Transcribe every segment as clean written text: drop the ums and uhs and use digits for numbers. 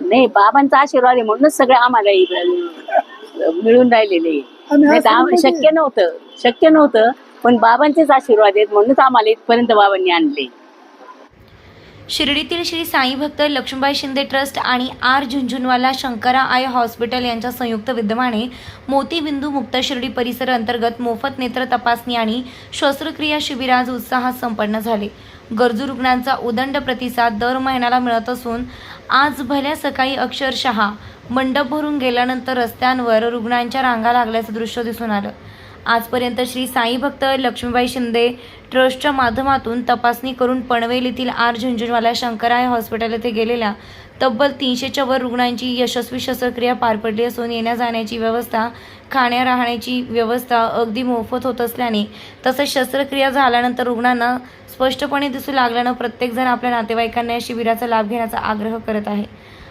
नाही, बाबांचा आशीर्वाद आहे म्हणूनच सगळं आम्हाला मिळून राहिलेले आहे. नाही तर शक्य नव्हतं पण बाबांचेच आशीर्वाद आहेत म्हणूनच आम्हाला इथपर्यंत बाबांनी आणले. शिर्डीतील श्री साई भक्त लक्ष्मीबाई शिंदे ट्रस्ट आणि R Jhunjhunwala Shankara eye hospital यांच्या संयुक्त विद्यमाने मोतीबिंदू मुक्त शिर्डी परिसर अंतर्गत मोफत नेत्र तपासणी आणि शस्त्रक्रिया शिबिर आज उत्साहात संपन्न झाले. गरजू रुग्णांचा उदंड प्रतिसाद दर महिन्याला मिळत असून आज भल्या सकाळी अक्षरशः मंडप भरून गेल्यानंतर रस्त्यांवर रुग्णांच्या रांगा लागल्याचं दृश्य दिसून आलं. आजपर्यंत श्री साई भक्त लक्ष्मीबाई शिंदे ट्रस्टच्या माध्यमातून तपासणी करून पनवेल येथील आर झुंझुनवाला शंकराय हॉस्पिटल येथे गेलेल्या तब्बल 300च्या वर रुग्णांची यशस्वी शस्त्रक्रिया पार पडली असून येण्या जाण्याची व्यवस्था, खाण्या राहण्याची व्यवस्था अगदी मोफत होत असल्याने तसेच शस्त्रक्रिया झाल्यानंतर रुग्णांना स्पष्टपणे दिसू लागल्यानं प्रत्येकजण आपल्या नातेवाईकांना या शिबिराचा लाभ घेण्याचा आग्रह करत आहे.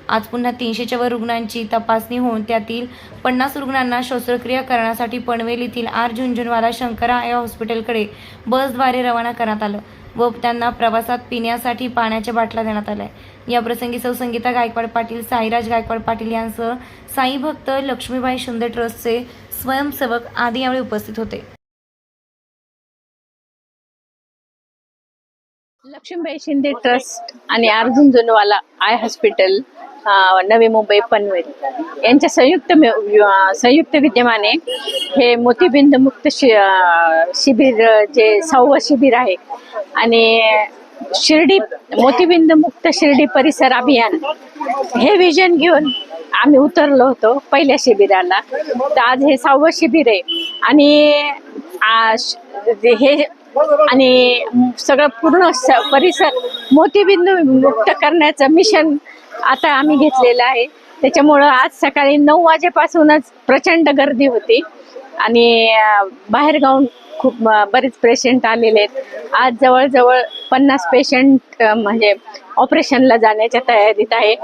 आज पुन्हा 300च्या वर रुग्णांची तपासणी होऊन त्यातील 50 रुग्णांना शस्त्रक्रिया करण्यासाठी पनवेल येथील आर झुंझुनवाला शंकरा आय हॉस्पिटलकडे बसद्वारे रवाना करण्यात आलं व त्यांना प्रवासात पिण्यासाठी पाण्याच्या बाटल्या देण्यात आल्या. या प्रसंगी सौ संगीता गायकवाड पाटील, साईराज गायकवाड पाटील यांसह साई भक्त लक्ष्मीबाई शिंदे ट्रस्टचे स्वयंसेवक आदी यावेळी उपस्थित होते. लक्ष्मीबाई शिंदे ट्रस्ट आणि R Jhunjhunwala I hospital Navi Mumbai Panvel यांच्या संयुक्त विद्यमाने हे मोतीबिंदू मुक्त शिबिर जे 6वं शिबिर आहे आणि शिर्डी मोतीबिंदू मुक्त शिर्डी परिसर अभियान हे विजन घेऊन आम्ही उतरलो होतो पहिल्या शिबिराला. तर आज हे 6वं शिबिर आहे आणि हे आणि सगळं पूर्ण परिसर मोतीबिंदू मुक्त करण्याचं मिशन आता आम्ही घेतलेलं आहे. त्याच्यामुळं आज सकाळी 9 वाजेपासूनच प्रचंड गर्दी होती आणि बाहेरगावून खूप बरेच पेशंट आलेले आहेत. आज जवळजवळ 50 पेशंट म्हणजे ऑपरेशनला जाण्याच्या तयारीत आहे.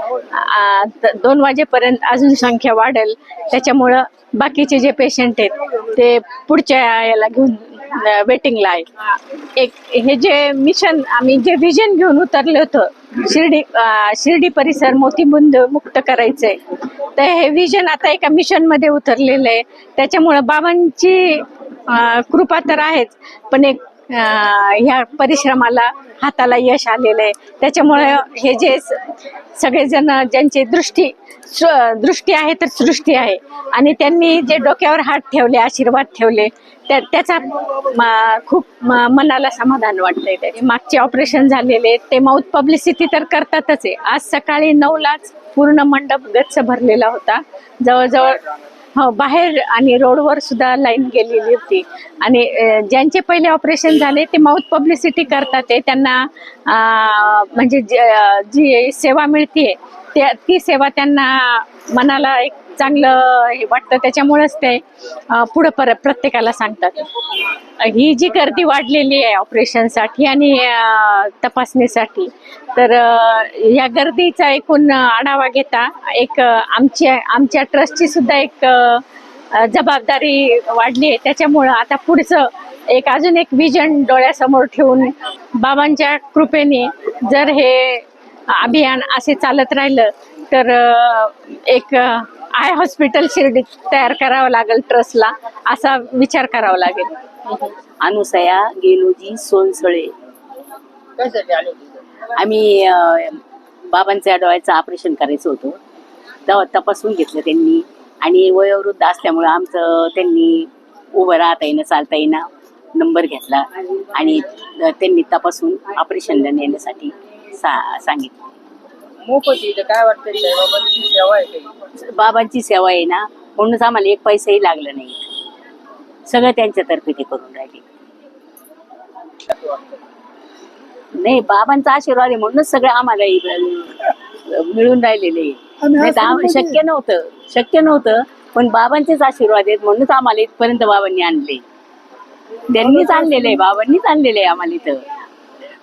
2 वाजेपर्यंत अजून संख्या वाढेल. त्याच्यामुळं बाकीचे जे पेशंट आहेत ते पुढच्या याला घेऊन वेटिंगला आहे. एक हे जे मिशन आम्ही जे विजन घेऊन उतरले होतं शिर्डी परिसर मोतीबिंदू मुक्त करायचंय, तर हे विजन आता एका मिशन मध्ये उतरलेलं आहे. त्याच्यामुळं बाबांची कृपा तर आहेच, पण एक ह्या परिश्रमाला हाताला यश आलेलं आहे. त्याच्यामुळे हे जे सगळेजण ज्यांची दृष्टी आहे तर सृष्टी आहे आणि त्यांनी जे डोक्यावर हात ठेवले, आशीर्वाद ठेवले, त्याचा खूप मनाला समाधान वाटतंय. त्याचे मागचे ऑपरेशन झालेले ते माउथ पब्लिसिटी तर करतातच आहे. आज सकाळी 9लाच पूर्ण मंडप गच्च भरलेला होता. जवळजवळ बाहेर आणि रोडवर सुद्धा लाईन गेलेली होती आणि ज्यांचे पहिले ऑपरेशन झाले ते माउथ पब्लिसिटी करतात आहे. त्यांना म्हणजे जी सेवा मिळते ती सेवा त्यांना मनाला एक चांगलं हे वाटतं. त्याच्यामुळेच ते पुढं प्रत्येकाला सांगतात. ही जी गर्दी वाढलेली आहे ऑपरेशनसाठी आणि तपासणीसाठी, तर या गर्दीचा एकूण आढावा घेता एक आमच्या ट्रस्टची सुद्धा एक जबाबदारी वाढली आहे. त्याच्यामुळं आता पुढचं अजून एक विजन डोळ्यासमोर ठेवून बाबांच्या कृपेने जर हे अभियान असे चालत राहिलं तर एक आय हॉस्पिटल शिर्डीत तयार करावं लागेल ट्रस्टला, असा विचार करावा लागेल. अनुसया गेलोजी सोनसळे. आम्ही बाबांच्या डोळ्याचं ऑपरेशन करायचं होतं, तेव्हा तपासून घेतलं त्यांनी आणि वयोवृद्ध असल्यामुळं आमचं त्यांनी उभं राहता येणं, चालता येणं नंबर घेतला आणि त्यांनी तपासून ऑपरेशनला नेण्यासाठी सांगितलं. काय वाटतं, बाबांची सेवा आहे? बाबांची सेवा आहे ना, म्हणूनच आम्हाला एक पैसाही लागला नाही. सगळं त्यांच्यातर्फे ते करून राहिले. नाही, बाबांचा आशीर्वाद आहे म्हणूनच सगळं आम्हाला मिळून राहिलेले आहे. नाही तर शक्य नव्हतं पण बाबांचेच आशीर्वाद आहेत म्हणूनच आम्हाला इथपर्यंत बाबांनी आणले. त्यांनीच आणलेलं आहे, बाबांनीच आणलेलं आहे आम्हाला इथं.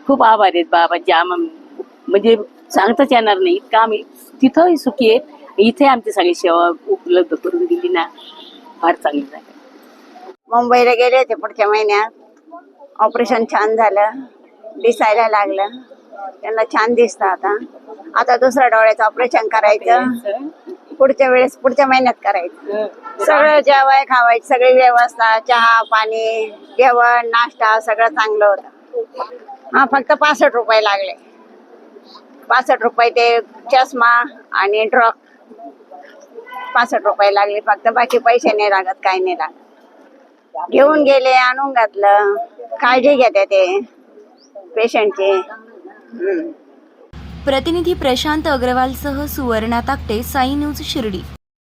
खूप आभार आहेत बाबांचे. म्हणजे सांगताच येणार नाही का आम्ही तिथंही सुखी आहेत. इथे आमची सगळी सेवा उपलब्ध करून दिली ना, फार चांगली झाली. मुंबईला गेले होते पुढच्या महिन्यात. ऑपरेशन छान झालं, दिसायला लागलं. त्यांना छान दिसतं आता दुसऱ्या डोळ्याचं ऑपरेशन करायचं पुढच्या महिन्यात करायचं. सगळं जेवाय खावायचं सगळी व्यवस्था, चहा पाणी जेवण नाश्ता सगळं चांगलं होतं. हा फक्त 65 रुपये लागले. 65 रुपये ते चष्मा आणि ड्रॉप 65 रुपये लागले फक्त, बाकी पैसे नाही लागत, काही नाही लागत. घेऊन गेले, आणून घातलं, काळजी घेते ते पेशंटची. प्रतिनिधी प्रशांत अग्रवालसह सुवर्णा ताकटे, साई न्यूज शिर्डी.